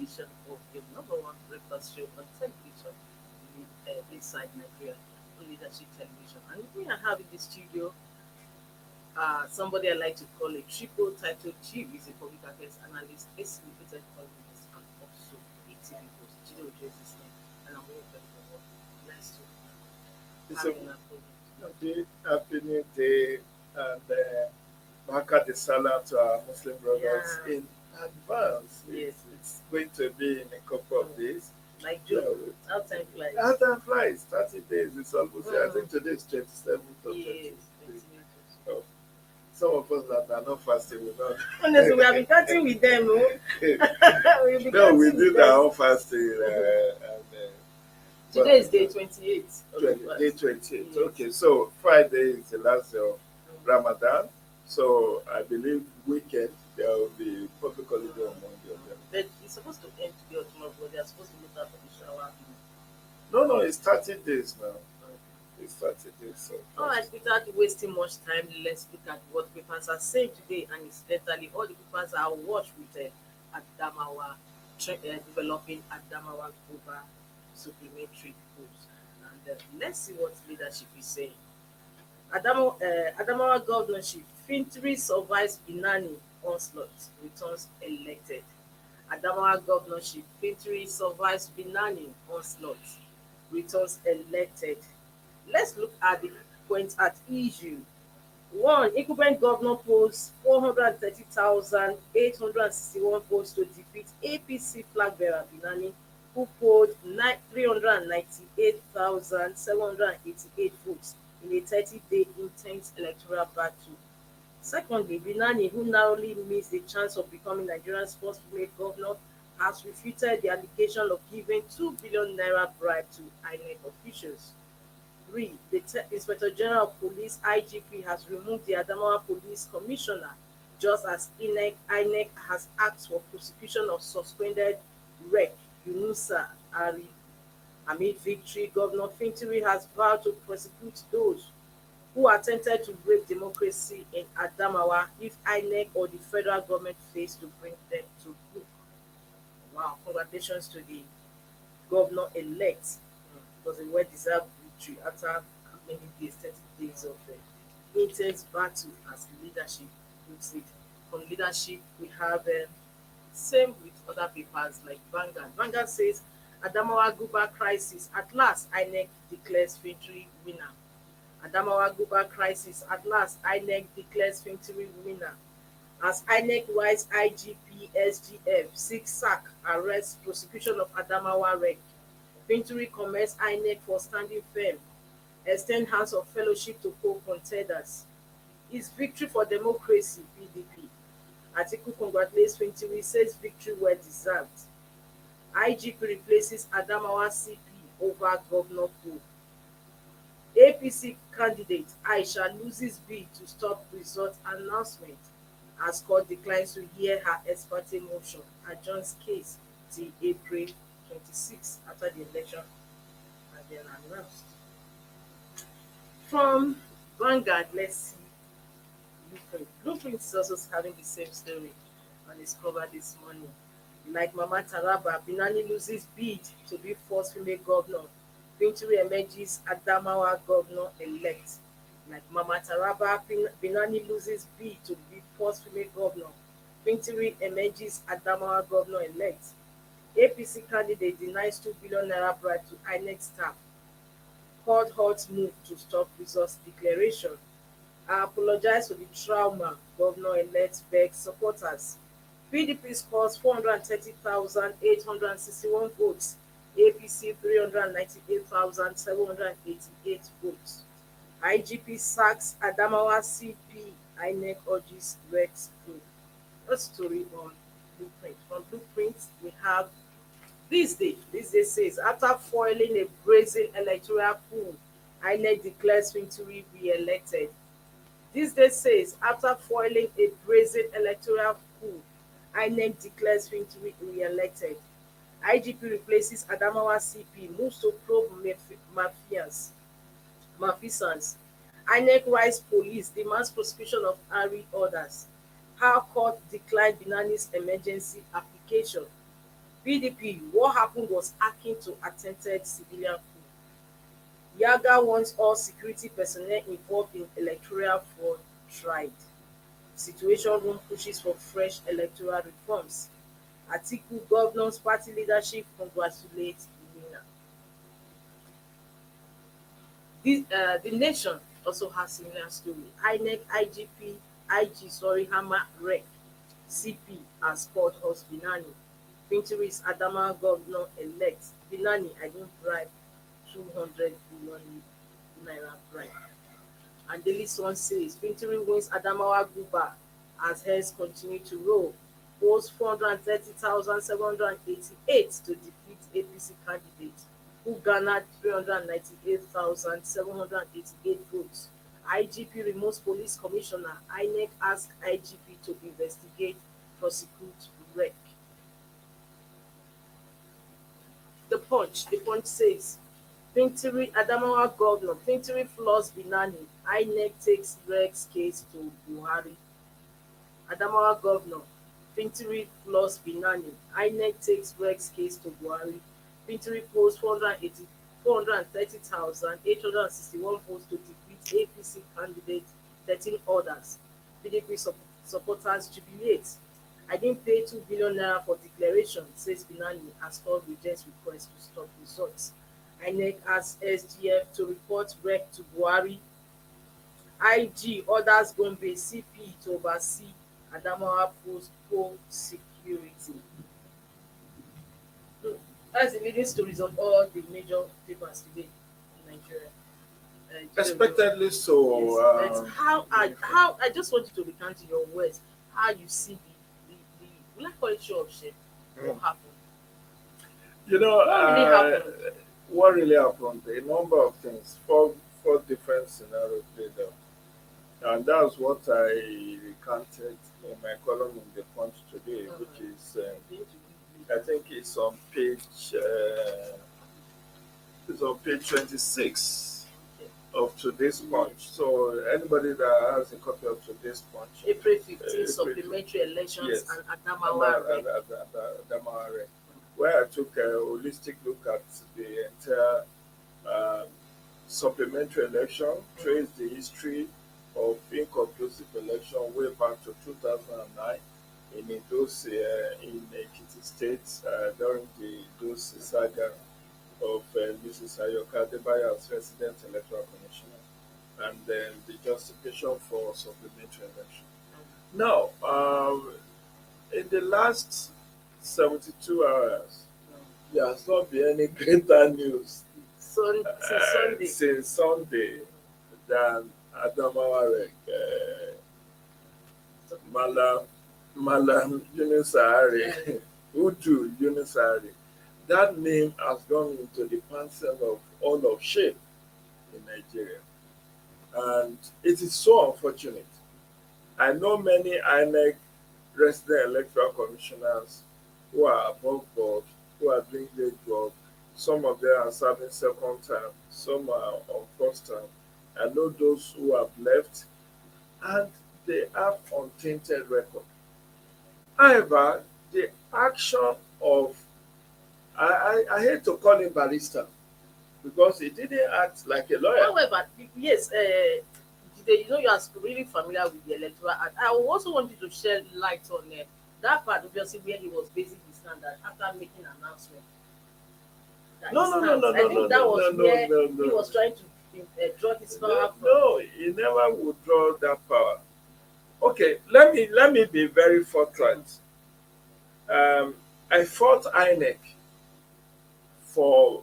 edition of your number one breakfast show on television, Inside Nigeria, on Leadership Television. And we are having the studio somebody I like to call a triple title chief is a public affairs analyst, a syndicated columnist, and also a TV host. Chido is his name, and I'm very grateful for what. Nice to It's have a you in our program. happy new day and Baka the Salah to our Muslim brothers Yeah, in advance. yes, It's going to be in a couple of days. like Joe, So, how time how flies. time flies, 30 days. It's almost, I Mm, think today is 27th or yes, 28th. 28. So, some of us that are not fasting will not. Honestly, we have been chatting with them. Oh. We'll be No, we chatting with did our them. own fasting. But Today is day 28 of the day fast. 28th. Yes. Okay, so Friday is the last day of Mm. Ramadan. So I believe weekend there will be public holiday on Monday of them. But it's supposed to end today or tomorrow, but they are supposed to meet up for the shower. No, no, it's 30 days now. It's 30 days. So All right, without wasting much time, let's look at what papers are saying today. And incidentally, all the papers are watched with Adamawa, developing Adamawa Global Supplementary Goals. And let's see what leadership is saying. Adamawa governorship, Fintri survives Binani onslaught, returns elected. Adamawa governorship, Fintri survives Binani onslaught, returns elected. Let's look at the points at issue. One, incumbent governor polls 430,861 votes to defeat APC flag bearer Binani, who polled 398,788 votes in a 30-day intense electoral battle. Secondly, Binani, who narrowly missed the chance of becoming Nigeria's first female governor, has refuted the allegation of giving 2 billion naira bribe to INEC officials. 3. The Inspector General of Police (IGP) has removed the Adamawa Police Commissioner, just as INEC has asked for prosecution of suspended Rec. Yunusa Ari. Amid victory, Governor Fintiri has vowed to prosecute those who attempted to break democracy in Adamawa if INEC or the federal government fails to bring them to book. Wow, congratulations to the governor-elect. It was a well-deserved victory after how many days, 30 days of intense battle as leadership puts it. From leadership, we have same with other papers like Vanguard. Vanguard says Adamawa Guba crisis. At last, INEC declares victory winner. Adamawa Guba crisis. At last, INEC declares victory winner. As INEC wise IGP SGF seeks sack, arrest, prosecution of Adamawa Rec. Victory commends INEC for standing firm, extend hands of fellowship to co-contenders. Is victory for democracy, PDP. Atiku congratulates Victory, says victory well deserved. IGP replaces Adamawa CP over Governor poll. APC candidate Aisha loses bid to stop result announcement as court declines to hear her ex parte motion, adjourns case till April 26 after the election had been announced. From Vanguard, let's see Blueprint. Blueprint is also having the same story on its cover this morning. Like Mama Taraba, Binani loses bid to be first female governor. Victory emerges Adamawa governor elect. Like Mama Taraba, Binani loses bid to be first female governor. Victory emerges Adamawa governor elect. APC candidate denies 2 billion naira bribe to INEC staff. Court halts move to stop results declaration. I apologize for the trauma, Governor-elect begs supporters. PDP scores 430,861 votes, APC 398,788 votes. IGP sacks Adamawa CP, INEC urges Rex probe. A story on Blueprint. From Blueprint, we have THISDAY. THISDAY says, after foiling a brazen electoral coup, INEC declares victory re-elected. THISDAY says, after foiling a brazen electoral coup, INEC declares victory re-elected. IGP replaces Adamawa CP, moves to probe malfeasance. INEC wise police demands prosecution of Ari orders. How court declined Binani's emergency application. PDP, what happened was hacking to attempted civilian coup. Yaga wants all security personnel involved in electoral fraud tried. Situation Room pushes for fresh electoral reforms. Atiku governor's party leadership congratulates winner. The Nation also has similar story. INEC Hammer Rec CP has called us Binani. Fintiri is Adama governor-elect. Binani, I didn't bribe 200 billion naira bribe. And Daily Sun says Fintiri wins Adamawa Guba as heads continue to roll. Polls 430,788 to defeat APC candidate who garnered 398,788 votes. IGP removes police commissioner. INEC asks IGP to investigate, prosecute wreck. The Punch says Fintiri Adamawa governor, Fintiri floors Binani. INEC takes Rex case to Buhari. Adamawa governor, Fintiri floors Binani. INEC takes Rex case to Buhari. Fintiri polls 430,861 votes to defeat APC candidate, 13 others. PDP supporters jubilate. I didn't pay 2 billion naira for declaration, says Binani, as called rejects request to stop results. INEC asks SGF to report wreck to Buhari. IG orders Gombe CP to oversee Adamawa post security. So that's the leading stories of all the major papers today in Nigeria. Expectedly so. Yes, but how I just want you to recount in your words how you see the will I call it show of shape? What happened? You know, What really happened? what really happened? A number of things, four different scenarios played out. And that's what I recounted in my column in the Punch today, which is, I think it's on page 26 of today's Punch. So anybody that has a copy of today's Punch, April 15th supplementary elections, yes, and Adamawa Rec. Adamawa Rec, where I took a holistic look at the entire supplementary election, traced the history of inconclusive election way back to 2009 in Idosi, in Ekiti State, during the Idosi saga of Mrs. Ayoka Adebayo as resident electoral commissioner, and then the justification for supplementary election. Now, in the last 72 hours, there has not been any greater news since Sunday than Adamawa Rec, Malam Yunusari, Uju Yunusari. That name has gone into the pantheon of all of shame in Nigeria. And it is so unfortunate. I know many INEC resident electoral commissioners who are above board, who are doing great work. Some of them are serving second term, some are on first term. I know those who have left, and they have untainted record. However, the action of I hate to call him barrister because he didn't act like a lawyer. However, yes, you know you are really familiar with the electoral act. I also want you to shed light on that part, obviously, where he was basing his stand after making an announcement. No, I think that was where he was trying to draw his power from. No, he never would draw that power. Okay, let me be very forthright. I fought INEC for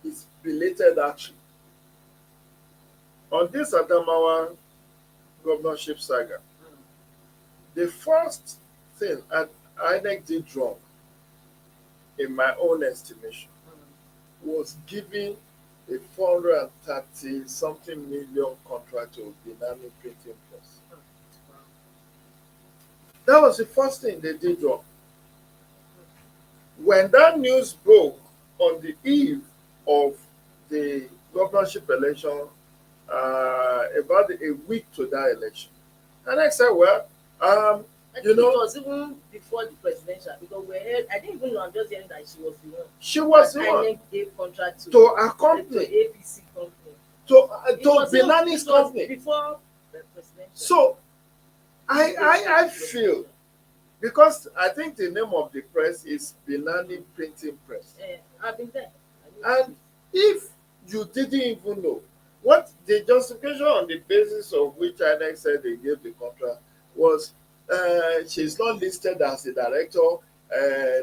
its belated action on this Adamawa governorship saga. The first thing INEC did wrong, in my own estimation, was giving a 430 something million contract to Binani Printing Press. That was the first thing they did wrong. When that news broke on the eve of the governorship election, about a week to that election, and I said, well, I You think it know, was even before the presidential because we heard. I didn't even know. I'm just hearing that she was the one she was that the one INEC gave contract to a to company, APC company. to It Binani's was company. before the presidential. So This day I feel, presidential. because I think the name of the press is Binani Printing Press. I've been there. I know the And place. if you didn't even know what the justification on the basis of which INEC said they gave the contract was, she's not listed as a director,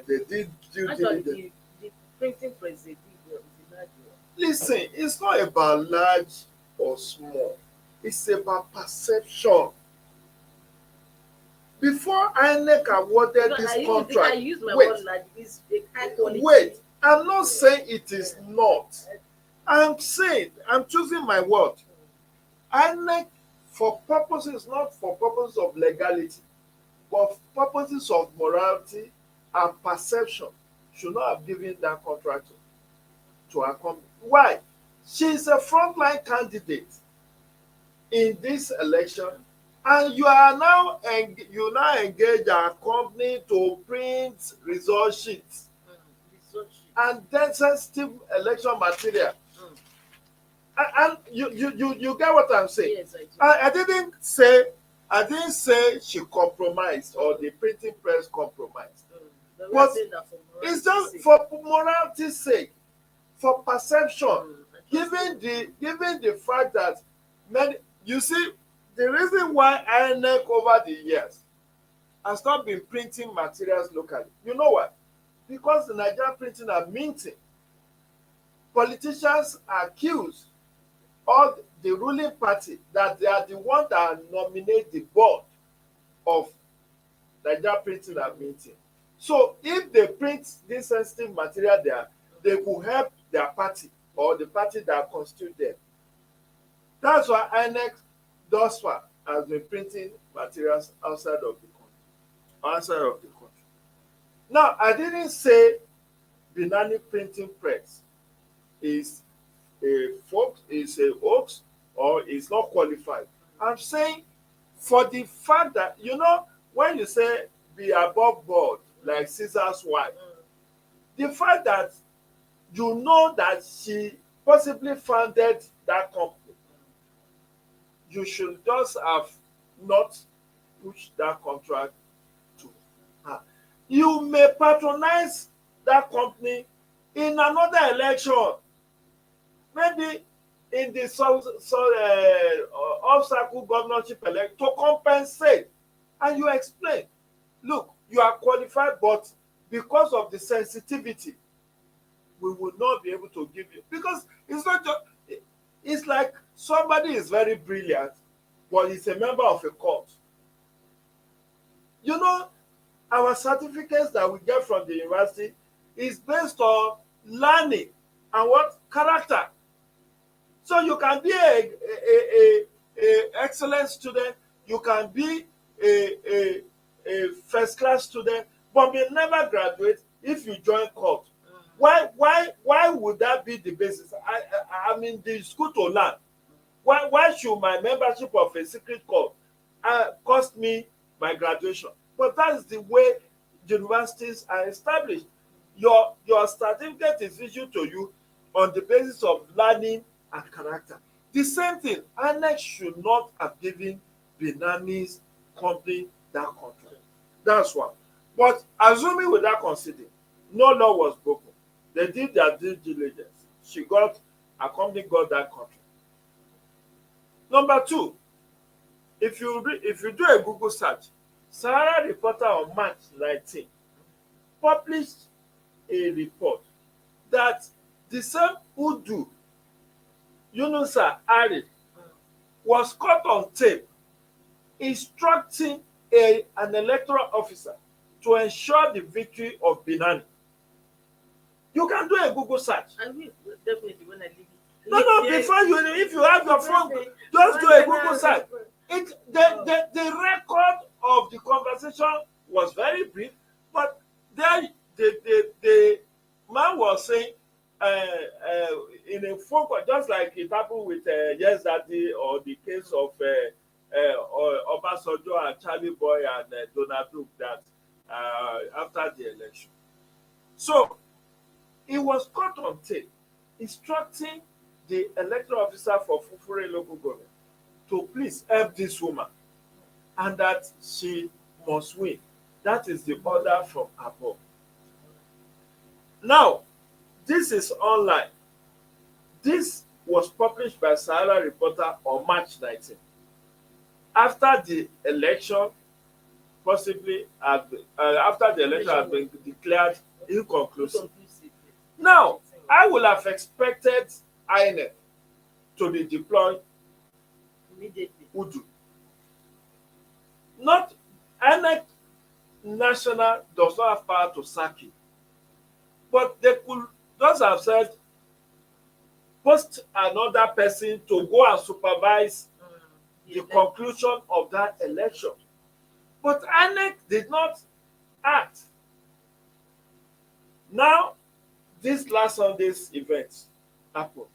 they did due Actually, diligence. the printing press they did well. It's a large one. Listen, it's not about large or small, it's about perception. Before INEC awarded Because this I contract, use my wait, word like it's a high quality. wait, I'm not saying it uh, is not. I'm saying, I'm choosing my word. INEC, for purposes, not for purposes of legality, but for purposes of morality and perception, should not have given that contract to her company. Why? She's a frontline candidate in this election, and you now engage our company to print result sheets research it. and then sensitive election material. Mm. And you get what I'm saying. Yes, I do. I didn't say she compromised or the printing press compromised, But we are but saying that for it's morality's just sake. for morality's sake, for perception, I just given the fact that many, you see, the reason why INEC over the years has not been printing materials locally, you know what? Because the Nigerian printing and minting, politicians accuse all the ruling party that they are the one that nominate the board of Nigeria printing and minting. So if they print this sensitive material there, they could help their party or the party that constitute them. That's why INEC thus far has been printing materials outside of the country. Now, I didn't say Binani Printing Press is is a hoax or is not qualified. I'm saying, for the fact that, when you say be above board like Caesar's wife, the fact that you know that she possibly founded that company, you should just have not pushed that contract to her. You may patronize that company in another election, maybe in the off-cycle governorship election, to compensate, and you explain, look, you are qualified, but because of the sensitivity, we will not be able to give you, because it's not just, it's like somebody is very brilliant, but he's a member of a cult. you know our certificates that we get from the university is based on learning and what character. So you can be a excellent student, you can be a first class student, but may never graduate if you join cult. Why would that be the basis? I'm in the school to learn. Why should my membership of a secret cult cost me my graduation? But that is the way universities are established. Your certificate is issued to you on the basis of learning and character. The same thing, INEC should not have given Binani's company that contract. That's one. But assuming with that considered, no law was broken. They did their due diligence. Her company got that contract. Number two, if you do a Google search, Sahara Reporter on March 19 published a report that the same Udu Yunusa Ari was caught on tape instructing an electoral officer to ensure the victory of Binani. You can do a Google search. I will definitely when I leave. No, before you, if you have your phone, just do a Google search. The record of the conversation was very brief, but there the man was saying in a phone call, just like it happened with Yes Daddy or the case of Obasanjo and Charlie Boy and Donald Duke that after the election. So he was caught on tape instructing the electoral officer for Fufure local government to please help this woman and that she must win. That is the order from above. Now, this is online. This was published by Sahara Reporter on March 19. After the election, possibly after the election had been declared inconclusive. Now, I would have expected INEC to be deployed immediately. Udu. Not INEC national does not have power to sack you, but they could just have said post another person to go and supervise the conclusion of that election. But INEC did not act. Now, this last Sunday's event happened.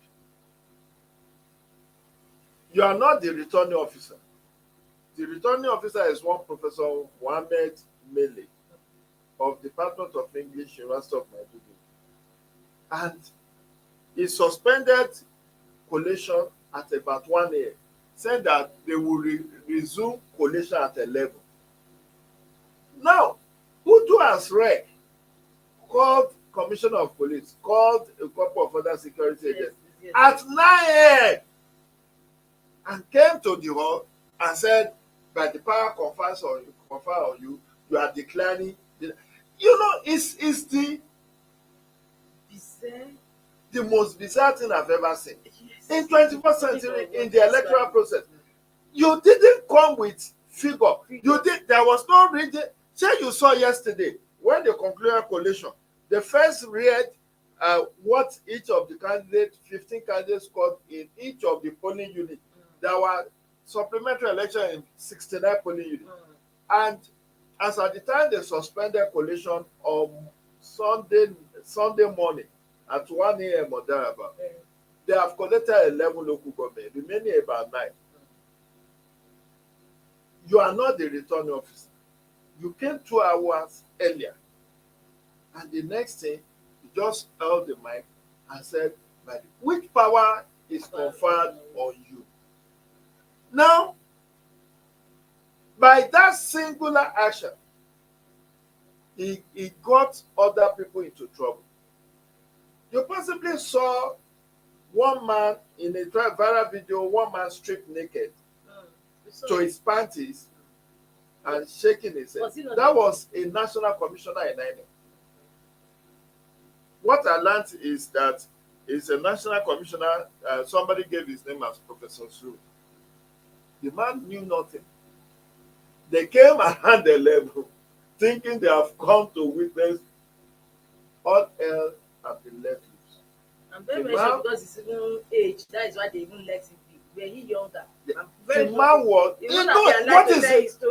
You are not the returning officer. The returning officer is one Professor Mohammed Mele of Department of English, University of Maiduguri. And he suspended collation at about 1 a.m., said that they will resume collation at 11. Now, Udu has reg called Commissioner of Police, called a couple of other security agents at 9 a.m. and came to the hall and said, by the power conferred on you, you are declaring. It's the most bizarre thing I've ever seen. In 21st century, in the electoral process, you didn't come with figure. There was no reading. Say you saw yesterday when the concluded collation, the first read what each of the candidates, 15 candidates scored in each of the polling units. There were supplementary election in 69 polling units. And as at the time they suspended collation on Sunday morning at 1 a.m. or thereabout, they have collected 11 local government, remaining about 9. You are not the returning officer. You came 2 hours earlier. And the next thing, you just held the mic and said, which power is conferred on you? Now, by that singular action, he got other people into trouble. You possibly saw one man in a viral video, one man stripped naked to his panties and shaking his head. That was a national commissioner in INEC. What I learned is that it's a national commissioner, somebody gave his name as Professor Su. The man knew nothing. They came around the level thinking they have come to witness all hell have been let loose. I'm very sure because it's even age, that is why they even let it be. When he younger. The man was,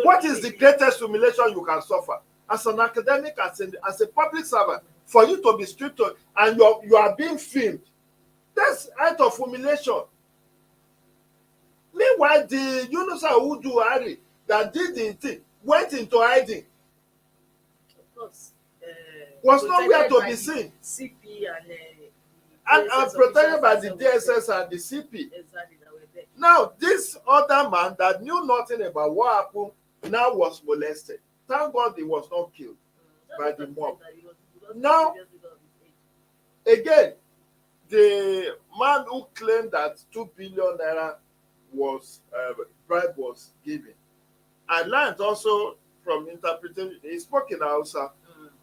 what is the greatest humiliation you can suffer as an academic, as a public servant, for you to be stripped to, and you are being filmed? That's act of humiliation. Meanwhile, the Yunusa Udu Hari that did the thing went into hiding. Of course. Was nowhere to be seen. CP and protected by the DSS and the CP. Exactly, that were there. Now, this other man that knew nothing about what happened now was molested. Thank God he was not killed by the mob. Now, again, the man who claimed that 2 billion naira was bribe was given. I learned also from interpretation. He spoke in Hausa,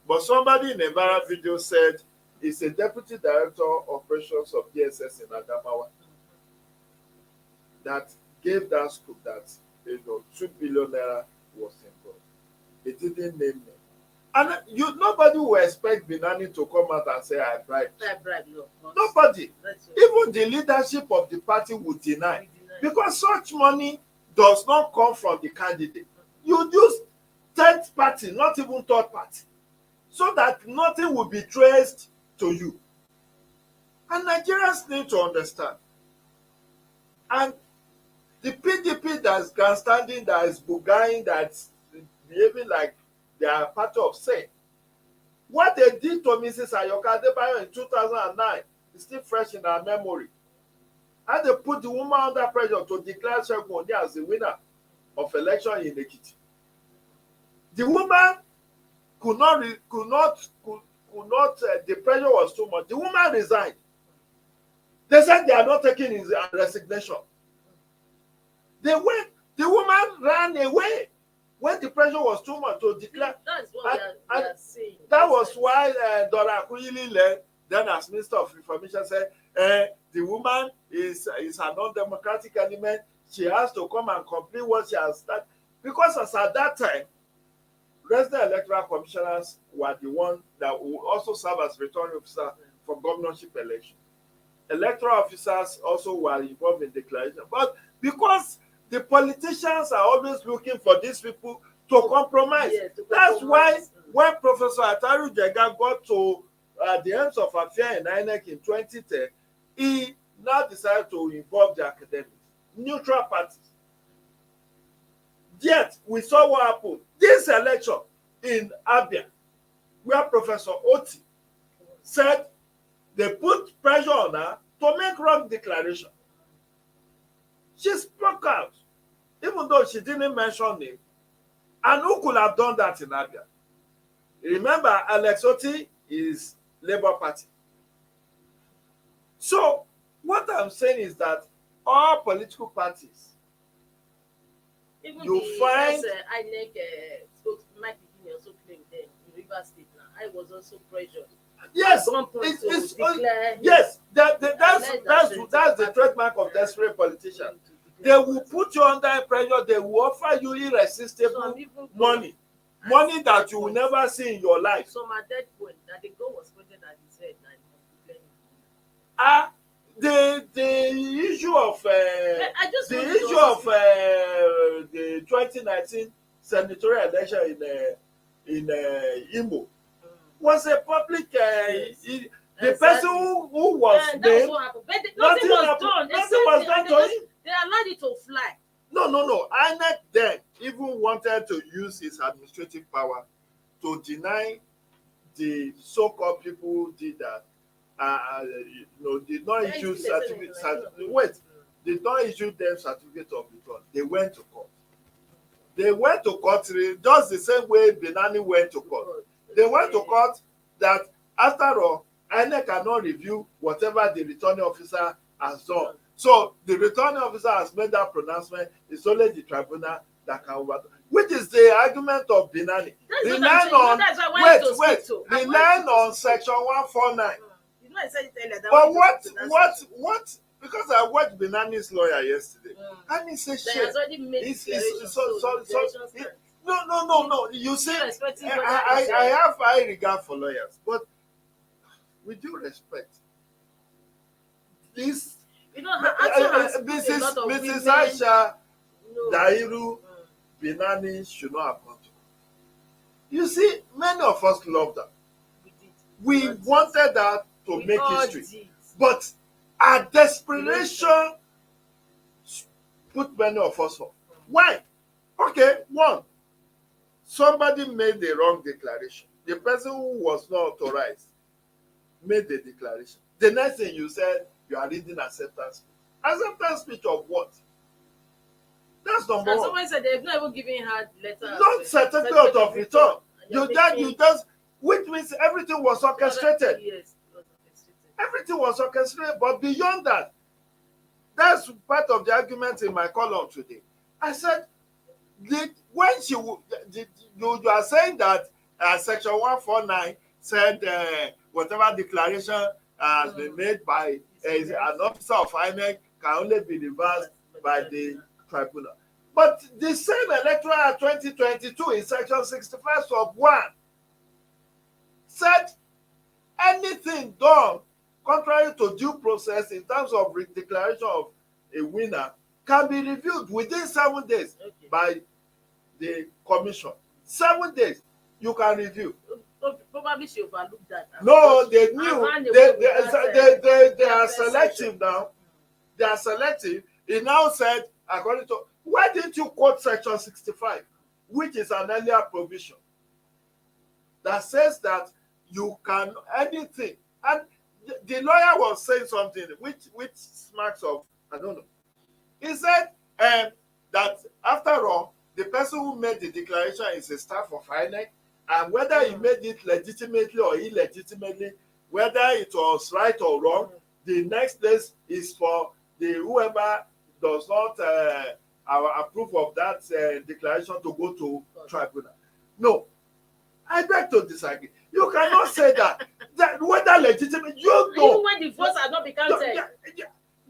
but somebody in a viral video said he's a deputy director of operations of DSS in Adamawa that gave that scoop that 2 billion naira was involved. He didn't name me. And nobody will expect Binani to come out and say, I bribed. No. Nobody. Even the leadership of the party would deny. Because such money does not come from the candidate. You use third party, not even third party, so that nothing will be traced to you. And Nigerians need to understand. And The PDP that is grandstanding, that is bugaing, that's behaving like they are part of sin. What they did to Mrs. Ayoka Adebayo in 2009 is still fresh in our memory. And they put the woman under pressure to declare Segun Oni as the winner of election in Ekiti. The woman could not, the pressure was too much. The woman resigned. They said they are not taking his resignation. The woman ran away when the pressure was too much to declare. That's what we are saying. That was why Dora Akuyili led, then as Minister of Information, said the woman is an undemocratic element. She has to come and complete what she has started. Because as at that time, resident electoral commissioners were the one that would also serve as returning officer for governorship election. Electoral officers also were involved in declaration. But because the politicians are always looking for these people to compromise. Yes, That's why when Professor Ataru Jega got to the ends of affair in INEC in 2010, he now decided to involve the academics, neutral parties. Yet, we saw what happened. This election in Abia, where Professor Oti said they put pressure on her to make wrong declaration. She spoke out, even though she didn't mention name. And who could have done that in Abia? Remember, Alex Oti is Labour Party. So, what I'm saying is that all political parties, even you the find INEC spokesman Mike Ikine also claimed then in Rivers State now. I was also pressured. yes, At one point to declare yes, that's the trademark of desperate politicians. They will put you under pressure. They will offer you irresistible money that you will never see in your life. Some at that point that the goal was pointed at his head and he was The issue of the 2019 senatorial election in Imo was a public. The person who was named, nothing was done. Nothing was done to him. They allowed it to fly. No. INEC then even wanted to use his administrative power to deny the so-called people who did that. Did not issue did not issue them certificate of return. They went to court. Just the same way Benani went to court. They went to court that after all, INEC cannot review whatever the returning officer has done. So the returning officer has made that pronouncement. It's only the tribunal that can overturn. Which is the argument of Benani. Relying on section 149. I said it earlier. But what? Because I watched Benani's lawyer yesterday, and he said, "Shit, no. You see, I have high regard for lawyers, but with due respect, this Mrs. Aisha Dairu Benani should not have gone to court. You see, many of us loved her. We wanted that to make history, but our desperation put many of us off. Why? Okay, one, somebody made the wrong declaration. The person who was not authorized made the declaration. The next thing you said, you are reading acceptance speech. Acceptance speech of what? That's number one. Someone said they've not even given her letter. Not certificate of return. You just, which means everything was orchestrated. Yes. Everything was orchestrated, but beyond that, that's part of the argument in my column today. I said, you are saying that section 149 said whatever declaration has been made by an officer of INEC can only be reversed by the tribunal. But the same electoral 2022 in section 65 of 1 said anything done contrary to due process in terms of declaration of a winner can be reviewed within 7 days by the commission. 7 days, you can review. Probably she overlooked that. No, they knew. They are selective now. They are selective. He now said according to, why didn't you quote section 65, which is an earlier provision that says that you can anything? And the lawyer was saying something which smacks of, I don't know. He said that after all, the person who made the declaration is a staff of INEC, and whether he made it legitimately or illegitimately, whether it was right or wrong, the next place is for the whoever does not approve of that declaration to go to tribunal. No, I beg to disagree. You cannot say that. That whether legitimate, you know. Even when the votes are not be counted.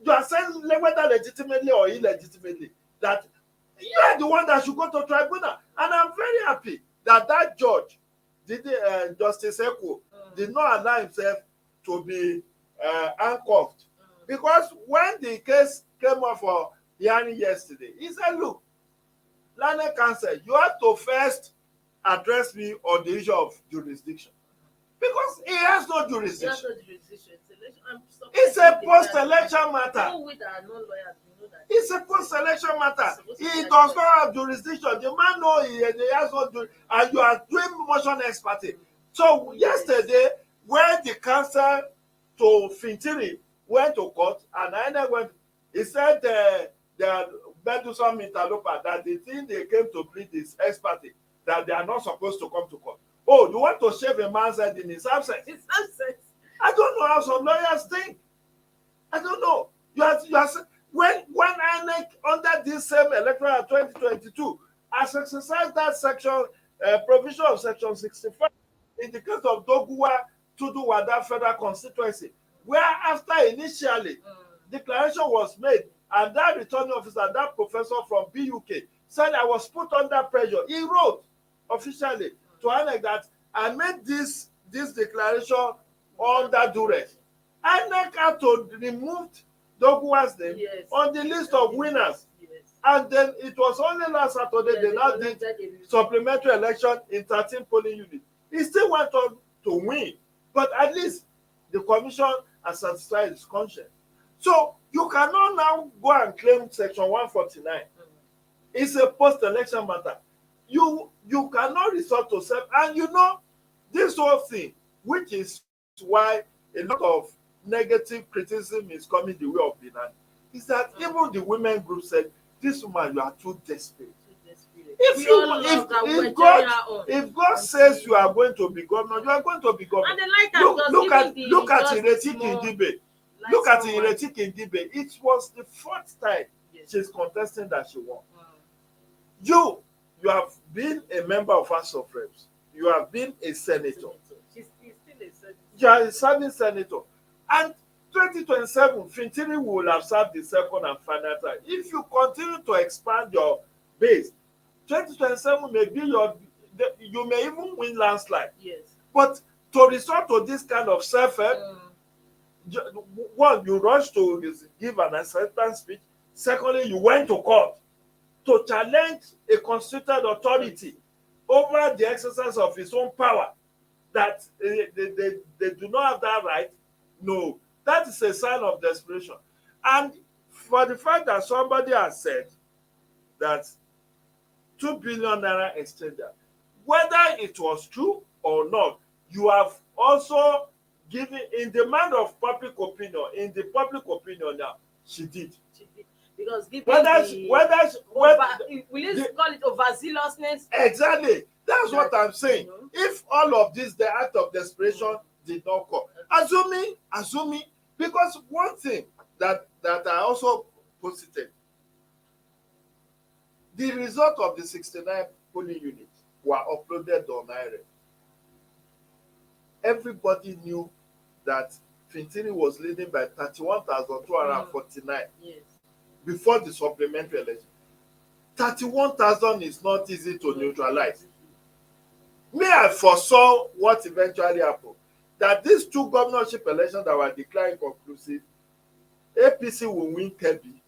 You are saying whether legitimately or illegitimately, that you are the one that should go to tribunal. And I'm very happy that that judge, Justice Eko, did not allow himself to be handcuffed. Because when the case came up for hearing yesterday, he said, look, Learned Counsel, you have to first address me on the issue of jurisdiction. Because he has no jurisdiction. It's a post-election matter. It's a post-election matter. He does not have jurisdiction. The man knows he has no jurisdiction. And you are doing motion expertise. So yesterday, when the counsel to Fintiri went to court, and I went, he said the Bedusam interloper that the thing they came to plead is expertise, that they are not supposed to come to court. Oh, you want to shave a man's head in his absence? His absence. I don't know how some lawyers think. I don't know. You are when INEC under this same electoral 2022 has exercised that section provision of section 65 in the case of Doguwa Tuduwada Federal Constituency, where after initially declaration was made and that returning officer, that professor from BUK said I was put under pressure. He wrote officially to INEC that I made this declaration under duress. INEC had to remove Doguwa's name on the list of winners. And then it was only last Saturday they now did supplementary election in 13 polling units. He still went on to win, but at least the commission has satisfied its conscience. So you cannot now go and claim section 149. It's a post-election matter. You cannot resort to self, and you know this whole thing, which is why a lot of negative criticism is coming the way of Binani, is that even the women group said, this woman, you are too desperate. If God says you are going to be governor, you are going to be governor. Look at Ireti Kindibe. Look at Ireti Kindibe. It was the fourth time she's contesting that she won. You have been a member of House of Reps. You have been a senator. She's still a senator. You are a serving senator. And 2027, Fintiri will have served the second and final time. If you continue to expand your base, 2027 may be you may even win landslide. Yes. But to resort to this kind of self-help, one, you rush to give an acceptance speech. Secondly, you went to court to challenge a constituted authority over the exercise of his own power, that they do not have that right. No, that is a sign of desperation. And for the fact that somebody has said that 2 billion naira exchanger, whether it was true or not, you have also given in the mind of public opinion, now, she did. Because given will you call it overzealousness? Exactly. That's what I'm saying. If all of this, the act of desperation did not come. Assuming, because one thing that I also posited, the result of the 69 polling units were uploaded on IREF. Everybody knew that Fintiri was leading by 31,249 before the supplementary election. 31,000 is not easy to neutralize. Me, I foresaw what eventually happened. That these two governorship elections that were declared conclusive, APC will win Kebbi,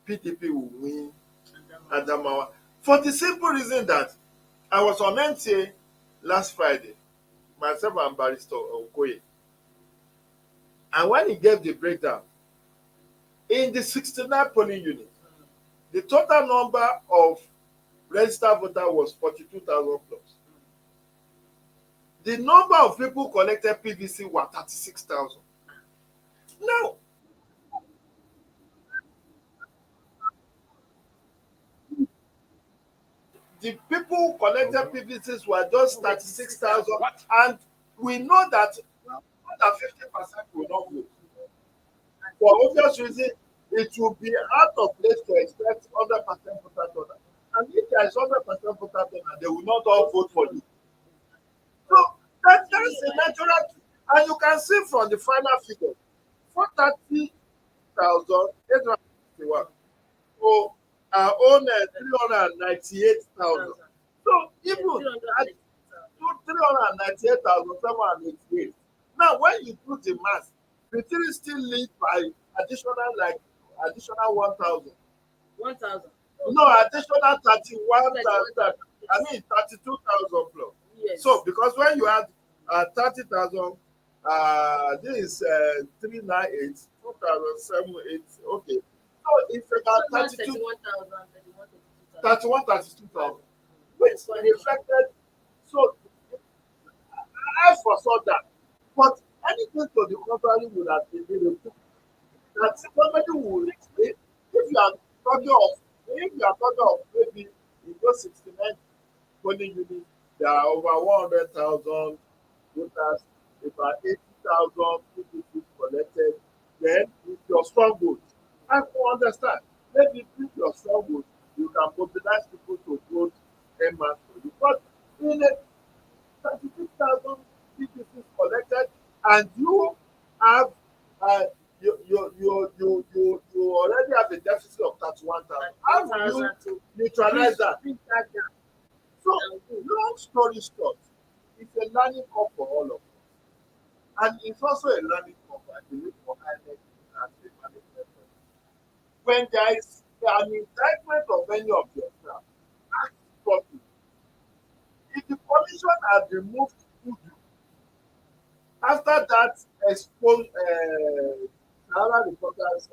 PDP will win Adamawa. For the simple reason that I was on NTA last Friday, myself and Barrister Okoye. And when he gave the breakdown, in the 69 polling units, The total number of registered voters was 42,000 plus. The number of people collected PVC were 36,000. Now, the people who collected PVCs were just 36,000, and we know that more than 50% will not vote. For obvious reason, it will be out of place to expect 100% voter turnout. And if there is 100% voter turnout, they will not all vote for you. So that's a natural thing. And you can see from the final figure, 430,861. So our own 398,000. So even at 398,788. Now, when you do the math, the three still lead by additional 1,000. 1,000. No, additional 31,000. I mean 32,000 plus. Yes. So because when you add 30,000, this is 398, 2,078. Okay. So it's about 32, 31, 32,000. Which reflected. So I foresaw that. But anything to the contrary would have been miracle. That somebody will explain if you are talking of maybe in those 69 polling units, there are over 100,000 voters, about 80,000 PPPs collected, then with your strong vote. I can understand. Maybe with your strong vote, you can mobilize people to vote en masse for you. But in a 36,000 PPPs collected, and you have you already have a deficit of 31,000. How will you neutralize that? So, long story short, it's a learning curve for all of us. And it's also a learning curve, I believe, for INEC and the management. When there is an indictment of any of your staff, ask properly. If the commission has removed Udu after that expose Sahara reporters,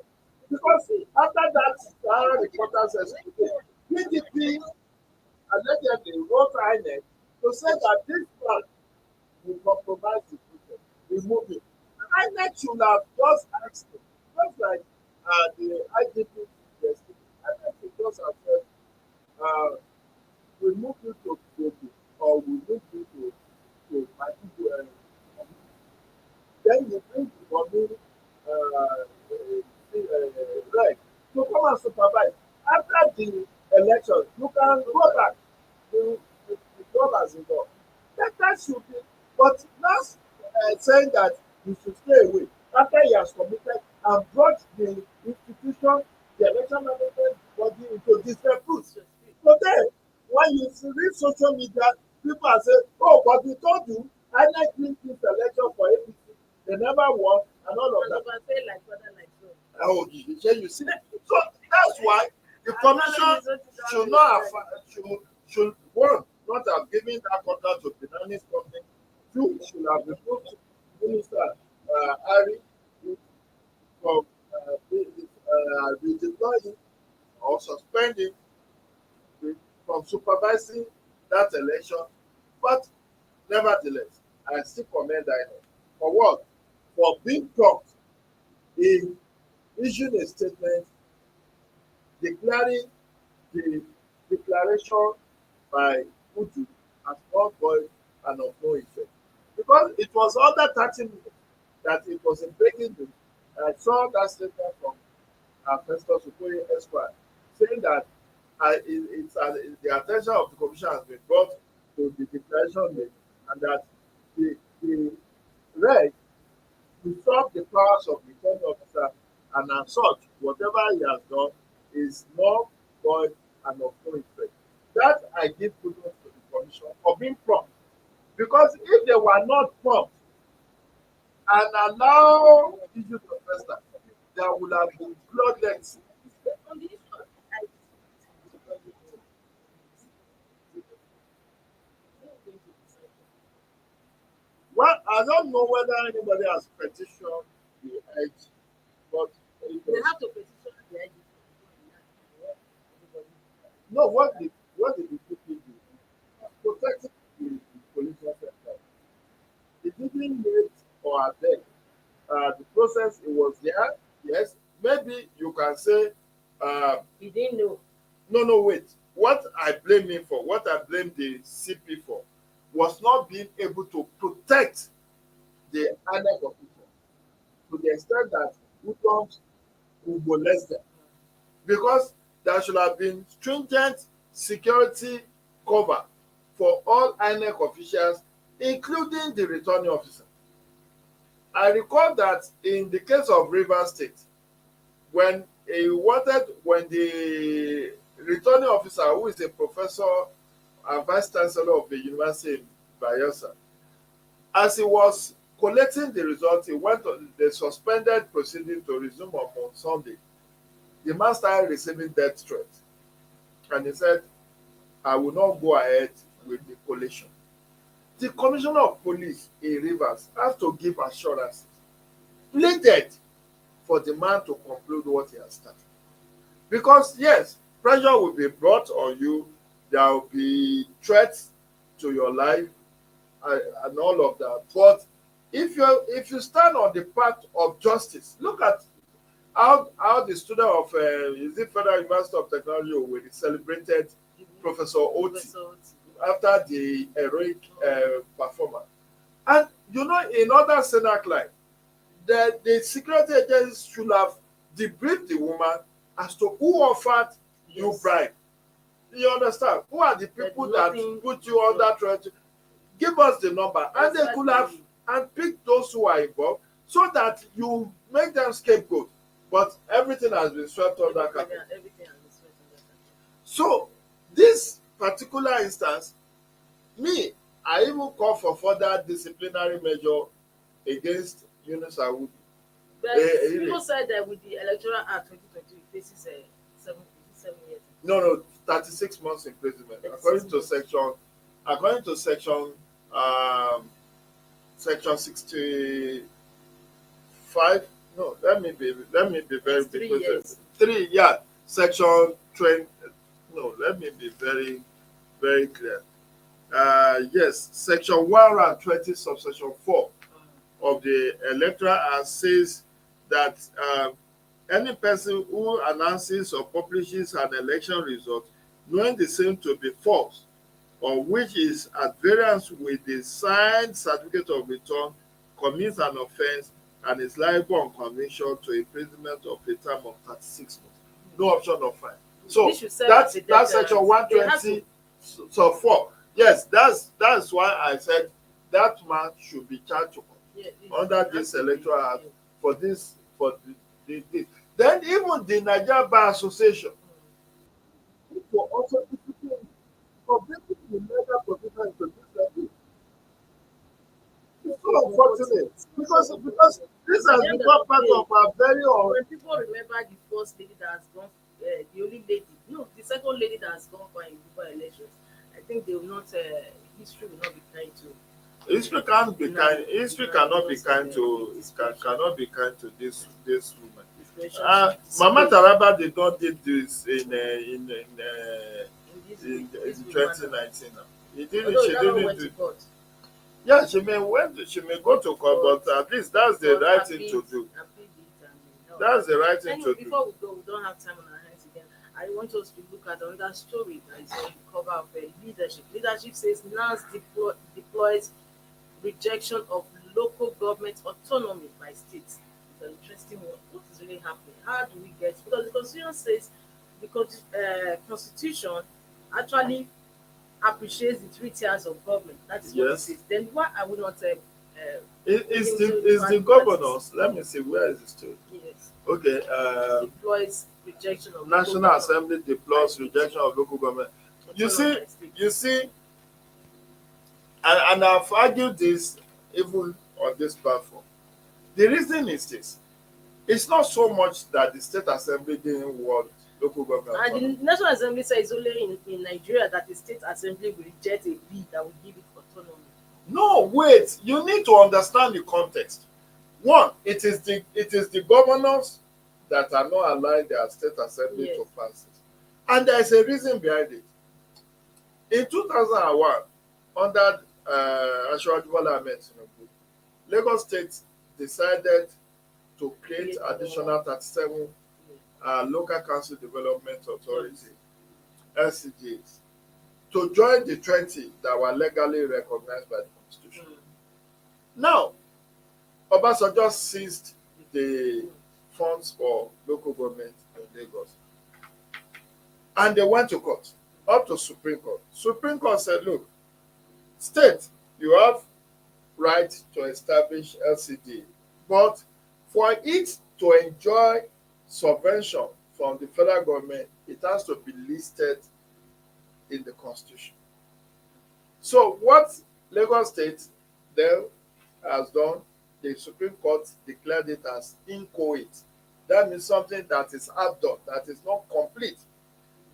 because after that Sahara reporters expose, PDP allegedly wrote INEC to say that this man will compromise the process, remove it. INEC should have just asked him, just like the IGP yesterday. INEC should just have said, we move you to Kogi or we move you to Madibu. Then you bring the body right to come and supervise. After the election, you can go back the job as involved. That should be, but not saying that you should stay away after he has committed and brought the institution, the election management body into disrepute. So then, when you read social media, people are saying, "Oh, but we told you, I like this election for APC. They never won, and all of that." Oh, you see. So that's why the commission should not have should one not have given that contract to the Finance company. Two should have removed Minister Ari from redeploying or suspending from supervising that election. But nevertheless, I still commend INEC for what? For being prompt in issuing a statement declaring the declaration by Udu as not void and of no effect. Because it was under 30 minutes that it was a breaking news. I saw that statement from Festus Okoye Esquire saying that the attention of the commission has been brought to the declaration made and that the reg usurp the powers of the returning officer, and as such, whatever he has done is not void and of no effect. That I give kudos to the commission for being prompt. Because if they were not prompt and allow issue to fester, there would have been bloodless. Well, I don't know whether anybody has petitioned the edge, but They have to petition the IGP. No, what did the people do? Protecting the political center. It didn't wait or abet. The process it was there. Yes, maybe you can say, uh, You didn't know. no, no, wait. What I blame him for, what I blame the CP for, was not being able to protect the INEC officials to the extent that hoodlums will molest them. Because there should have been stringent security cover for all INEC officials, including the returning officer. I recall that in the case of Rivers State, when the returning officer, who is a professor and vice chancellor of the university in Bayelsa, as he was collecting the results, he went on the suspended proceeding to resume on Sunday. The man started receiving death threats, and he said, I will not go ahead with the collation. The commissioner of police in Rivers has to give assurance, pleaded for the man to conclude what he has started. Because yes, pressure will be brought on you, there will be threats to your life, and all of that. But if you stand on the path of justice, look at how the student of is it Federal University of Technology Owerri celebrated Professor Oti after the heroic performance. And in other Senate life, the security agents should have debriefed the woman as to who offered you Yes. bribe. You understand? Who are the people that nothing put you under threat? Give us the number, and they could have Exactly. and pick those who are involved so that you make them scapegoat. But everything has been swept under carpet. Everything has been swept under carpet. So this particular instance, me, I even call for further disciplinary measure against Yunus Awudu. But Really. people said that with the Electoral Act 2020, it faces 7 years. No, no, 36 months imprisonment. 36 According to months. um, section 65. No, let me be very It's 3 because years. 3, yeah, section 20. No, let me be very, very clear. Yes, section 120 subsection 4 of the Electoral Act says that any person who announces or publishes an election result knowing the same to be false or which is at variance with the signed certificate of return commits an offence and is liable on conviction to imprisonment of a term of 36 months. No option of fine. So This should serve as a that's deterrent. section They have 120 so 4. Yes, that's why I said that man should be charged under this electoral act for this. Then even the Nigeria Bar Association will also discipline for breaking the legal provision to this level. It's so unfortunate because this has become part of our very own. When people remember the first lady that has gone, the only lady, no, the second lady that has gone for elections, I think they will not, history will not be kind to. History can't be No, kind. History no, cannot be because kind of to inspiration. cannot be kind to this woman. Inspiration Mama display Taraba did not did this in in this in woman. 2019. Now. Although She that one didn't went to do. court. Yeah, she may go to court, but at least that's the But right thing to do. appealed it and no. That's the right thing Anyway, to do. before we go, we don't have time on our hands again. I want us to look at another story that is on the cover of leadership. Leadership says NAS deploys rejection of local government autonomy by states. It's an interesting one. What is really happening? How do we get? Because the constitution says the constitution actually appreciates the 3 tiers of government. That is what it Yes. says. Then why are we not? Is the governors? Let me see. Where is the story? Yes, Okay. deploys rejection of local National government Assembly deploys rejection of local government. You see, autonomy by state. you see, and I've argued this even on this platform. The reason is this: it's not so much that the state assembly didn't want local government And autonomy. the National Assembly says it's only in Nigeria that the state assembly will reject a bill that will give it autonomy. No, wait. You need to understand the context. One, it is the governors that are not allowing their state assembly Yes. to pass it. And there is a reason behind it. In 2001, under Ashwad Bola Ahmed Tinubu, Lagos State decided to create Create additional 37 local council development authority LCDs to join the 20 that were legally recognized by the constitution. Now, Obasanjo seized the funds for local government in Lagos, and they went to court, up to Supreme Court. Supreme Court said, look, state, you have right to establish LCD, but for it to enjoy subvention from the federal government, it has to be listed in the constitution. So what Lagos State then has done, the Supreme Court declared it as inchoate. That means something that is half done, that is not complete.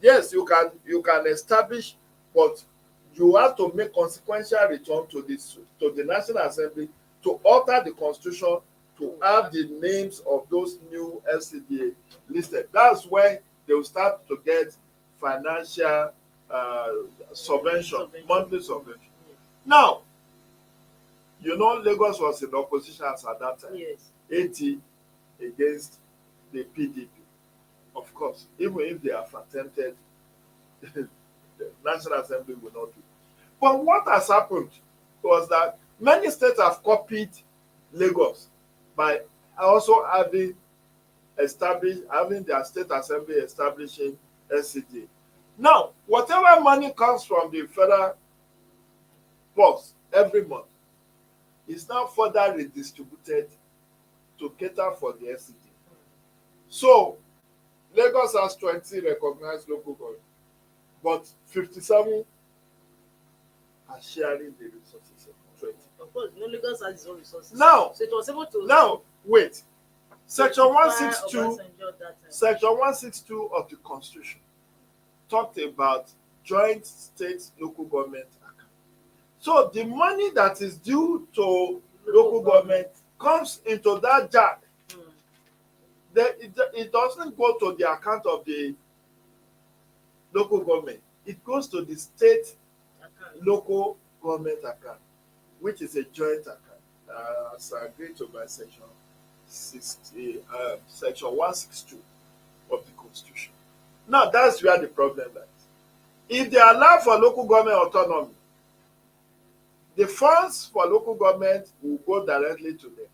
Yes, you can establish, but you have to make consequential return to the National Assembly to alter the constitution to have the names of those new LCDA listed. That's when they will start to get financial subvention, monthly subvention. Now, Lagos was in opposition at that time. Yes. 80 against the PDP. Of course, even if they have attempted, the National Assembly will not do. But what has happened was that many states have copied Lagos by also having their state assembly establishing LCD. Now, whatever money comes from the federal box every month is now further redistributed to cater for the LCD. So, Lagos has 20 recognized local government, but 57 are sharing the resources of 20. Of course, Lagos has its own resources. Now, so it was able to. Now, wait. Section justify 162, Obasanjo that time. Section 162 of the Constitution talked about joint state local government account. So the money that is due to local government comes into that jar. It doesn't go to the account of the local government. It goes to the state local government account, which is a joint account, as agreed to by Section 162 of the Constitution. Now, that's where the problem lies. If they allow for local government autonomy, the funds for local government will go directly to them.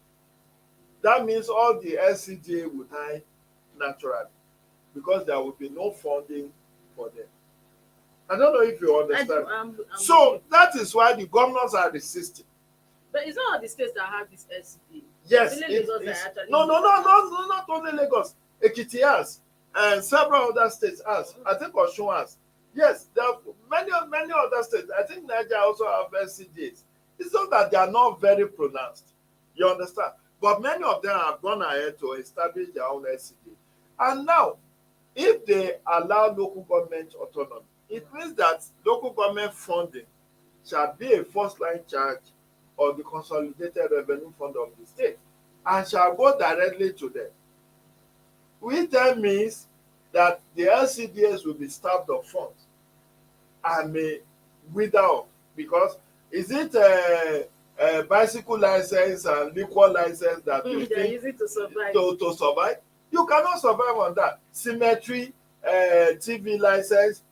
That means all the LCDA will die naturally because there will be no funding for them. I don't know if you understand. So that is why the governors are resisting. But it's not all the states that have this LCD. Yes. No, not only Lagos. Ekiti has, and several other states has. I think Osun has. Yes, there are many other states. I think Nigeria also have LCDs. It's not that they are not very pronounced. You understand? But many of them have gone ahead to establish their own LCD. And now, if they allow local government autonomy, it means that local government funding shall be a first-line charge of the Consolidated Revenue Fund of the state and shall go directly to them. Which then means that the LCDs will be starved of funds and may wither up, because is it a bicycle license and liquor license that you think use it to survive? To survive? You cannot survive on that. Cemetery, TV license,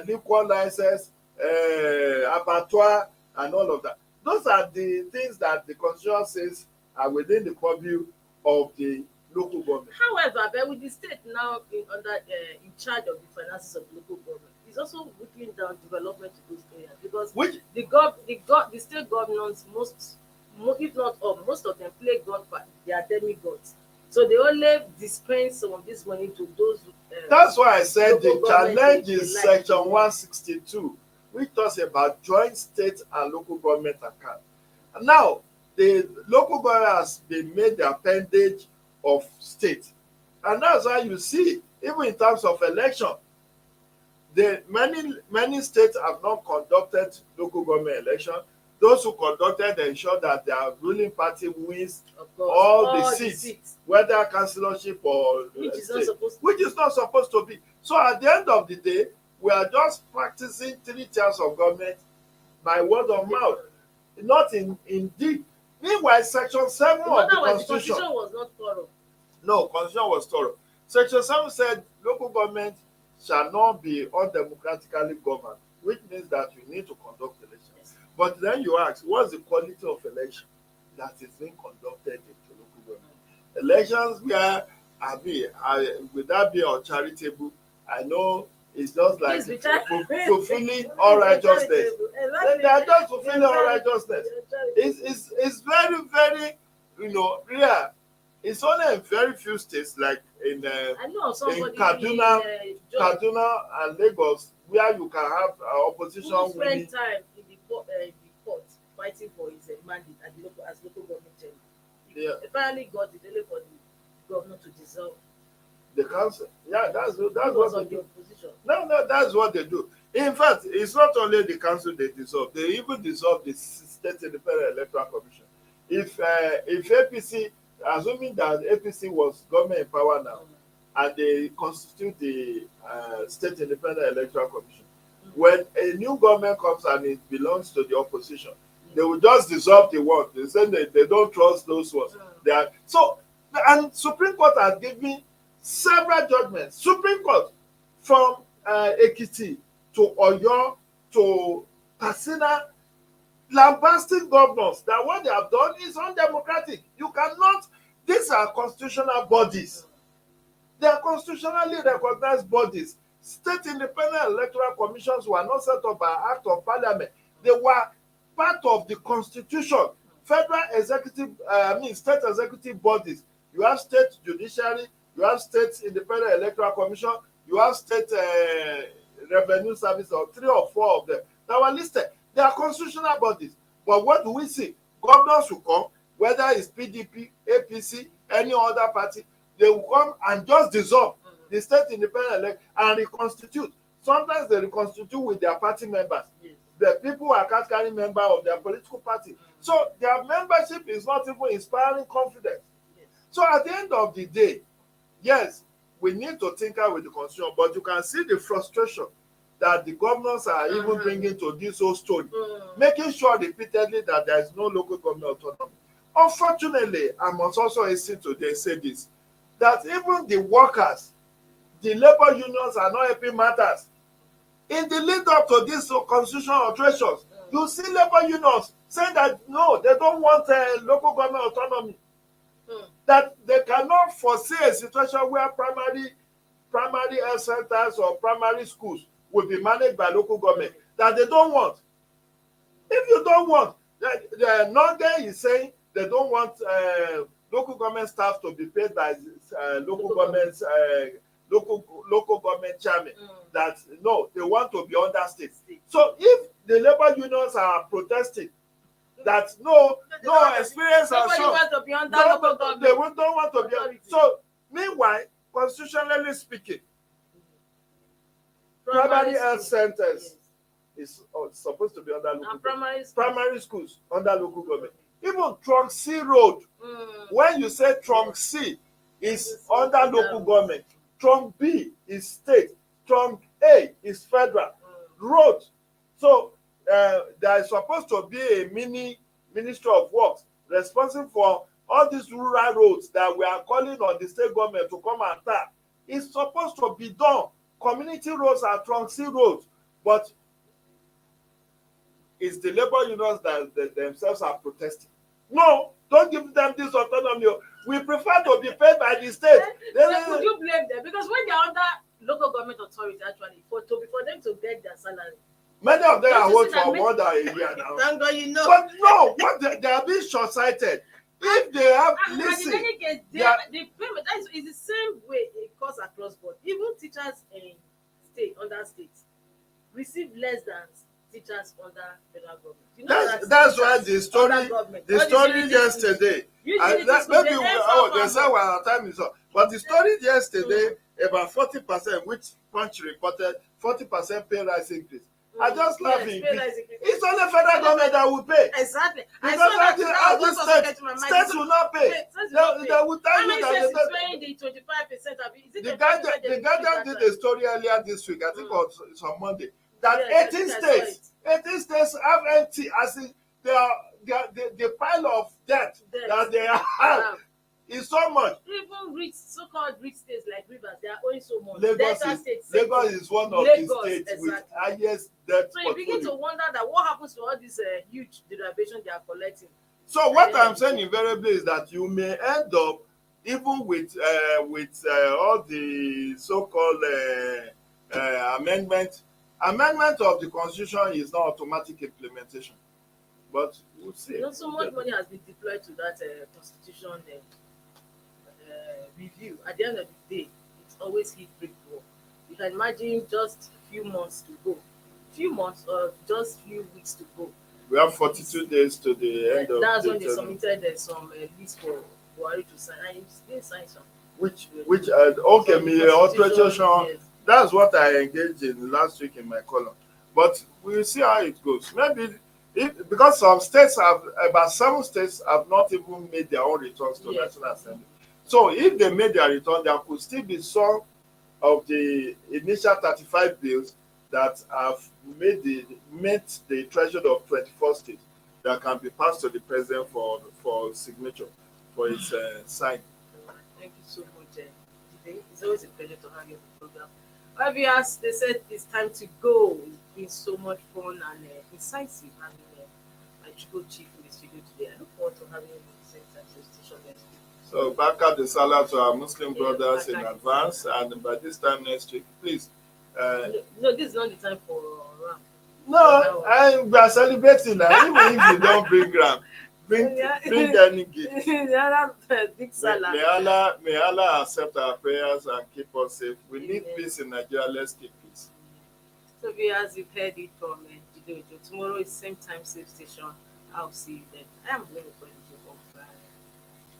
liquor license, abattoir, and all of that. Those are the things that the Constitution says are within the purview of the local government. However, but with the state now in charge of the finances of local government, it's also whittling down development to those areas, because the state governors, if not all, most of them play God, they are demigods. So they only dispense some of this money to those. That's why I said the challenge is Section 162, which talks about joint state and local government account. Now, the local government has been made the appendage of state. And that's why you see, even in terms of election, many states have not conducted local government election, Those who conducted ensure that their ruling party wins Of course, all the all the seats, seats, whether councillorship or which is not state, supposed to which be. is not supposed to be. So at the end of the day, we are just practicing 3 tiers of government by word of mouth, not in deed. Meanwhile, Section 7 In of the other words, the Constitution, constitution was not thorough. no, Constitution was thorough. Section 7 said local government shall not be undemocratically governed, which means that we need to conduct elections. Yes. But then you ask, what's the quality of election that is being conducted into local government? Elections where would that be uncharitable? I know it's just like Please be charitable. fulfilling all righteousness. Exactly. They are just fulfilling all righteousness. It's It's very, very, rare. It's only in very few states, like I know of somebody Kaduna, in Jos Kaduna and Lagos, where you can have opposition who winning. spent time in the court fighting for his mandate at the local government chairman. Yeah. Apparently got the delay for the governor to dissolve The council. Yeah, that's what because they of the do. opposition. No, that's what they do. In fact, it's not only the council they dissolve; they even dissolve the state independent electoral commission. If APC, assuming that APC was government in power now, and they constitute the state independent electoral commission, when a new government comes and it belongs to the opposition, they will just dissolve the one. They say they don't trust those ones. They are so, and Supreme Court has given several judgments. Supreme Court from Ekiti to Oyo to Katsina, lambasting governors that what they have done is undemocratic. You cannot. These are constitutional bodies. They are constitutionally recognized bodies. State independent electoral commissions were not set up by act of parliament. They were part of the constitution. Federal executive, state executive bodies. You have state judiciary, you have state independent electoral commission, you have state revenue service, or 3 or 4 of them that were listed. They are constitutional bodies. But what do we see? Governors will come, whether it's PDP, APC, any other party, they will come and just dissolve the state independent elect and reconstitute. Sometimes they reconstitute with their party members. Yes. The people are card-carrying members of their political party. So their membership is not even inspiring confidence. Yes. So at the end of the day, yes, we need to tinker with the constitution, but you can see the frustration that the governors are even bringing to this whole story, making sure repeatedly that there is no local government autonomy. Unfortunately, I must also hasten to say this, that even the workers, the labor unions are not helping matters. In the lead up to these constitutional alterations, you see labor unions saying that no, they don't want local government autonomy. That they cannot foresee a situation where primary health centers or primary schools will be managed by local government. That they don't want. If you don't want, the Norgay is saying they don't want local government staff to be paid by local government chairman. That no, they want to be under state. So if the labor unions are protesting that no experience has shown, they don't want to be. So meanwhile, constitutionally speaking, primary health centers is supposed to be under local government. Primary schools under local government. Even Trunk C Road, when you say Trunk C is under local government, Trunk B is state, Trunk A is federal road. So there is supposed to be a mini Ministry of Works responsible for all these rural roads that we are calling on the state government to come and tap. It's supposed to be done. Community roads are Trunk C roads, but it's the labor unions that themselves are protesting. No, don't give them this autonomy. We prefer to be paid by the state. Could you blame them? Because when they're under local government authority, actually, for them to get their salary, many of them are working for more than a year now. Thank God you know. But no, they are being short-sighted. If they have listen, in any case, the payment is the same way it costs across board. Even teachers in under states receive less than teachers under federal government. You know that's why the story yesterday. Maybe they say our time is up. But the story yesterday about 40%, which Punch reported 40% pay rise increase. are just laughing. pay like security. It's only federal government that will pay. Exactly. I Because saw that all was these also get to my mind. states will not pay. They will tell How you many that states is paying the 25%? the Guardian did a story earlier this week, I think it's on Monday, that 18 states have empty, as in the pile of debt that they have is so much. Even so-called rich states like Rivers, they are owing so much. Lagos is one of the states with highest debt. So you begin to wonder that what happens to all this huge derivation they are collecting. So what I'm saying invariably is that you may end up even with all the so-called amendment of the constitution is not automatic implementation, but we'll see. So much money has been deployed to that constitution review. At the end of the day, it's always hit brick wall. You can imagine just a few months to go, few months or just few weeks to go. We have 42 days to the end of. That's when they submitted some list for Buhari to sign, and he didn't sign some. Which okay, me authorization. Yes. That's what I engaged in last week in my column. But we'll see how it goes. Maybe because some states about 7 states have not even made their own returns to National Assembly. So if they made their return, there could still be some of the initial 35 bills that have met the threshold of 24 states that can be passed to the president for signature, for his sign. Thank you so much, Jide. It's always a pleasure to have you on the program. Well, viewers, they said it's time to go. It's been so much fun and incisive having my triple chief in the studio today. I look forward to having you in the same time station next week. So back at the Salah to our Muslim brothers in advance, and by this time next week, please. No, this is not the time for ram. No, we are celebrating now. Even if you don't bring ram, bring any gift. Big Salah. May Allah accept our prayers and keep us safe. We need peace in Nigeria. Let's keep peace. So viewers, you've heard it from Jide Ojo. Tomorrow is same time, same station. I'll see you then. I am going for you.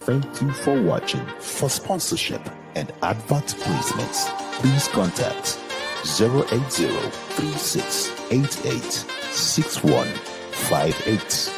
Thank you for watching. For sponsorship and advert placements, please contact 080-3688-6158.